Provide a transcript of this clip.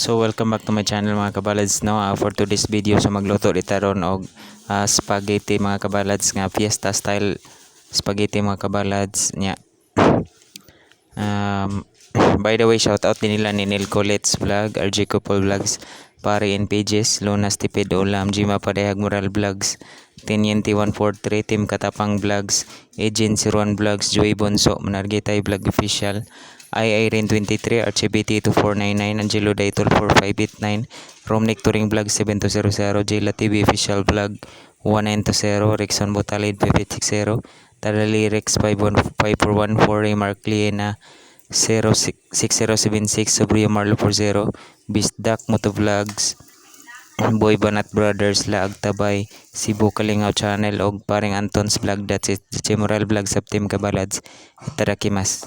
So welcome back to my channel mga kabalads no. For today's video so magluto ron og spaghetti mga kabalads nga fiesta style spaghetti mga kabalads nya. By the way, shout out din nila ni Neil Colette's Vlog, RJ Couple Vlogs, Pare and Pages, Lunas Tipid Ulam, Jima Padayag Moral Vlogs, Teniente 143, Team Katapang Vlogs, Agent 01 Vlogs, Joey Bonso, Manargitay Vlog Official, Irene 23, RCBT 2499, Angelo Daitol 4589, Romnick Touring Vlog 7200, Jayla TV Official Vlog 1920, Rexon Botalid 5860, Tadali Rex 54114, Mark Liena 6076, Sobrio Marlo 40, Bisdak Moto Vlogs, Boy Banat Brothers, Laag Tabay, Cebu Kalingaw Channel og paring Anton's Vlog, that's it. Moral Vlog sa Team Kabalads. Itadakimasu.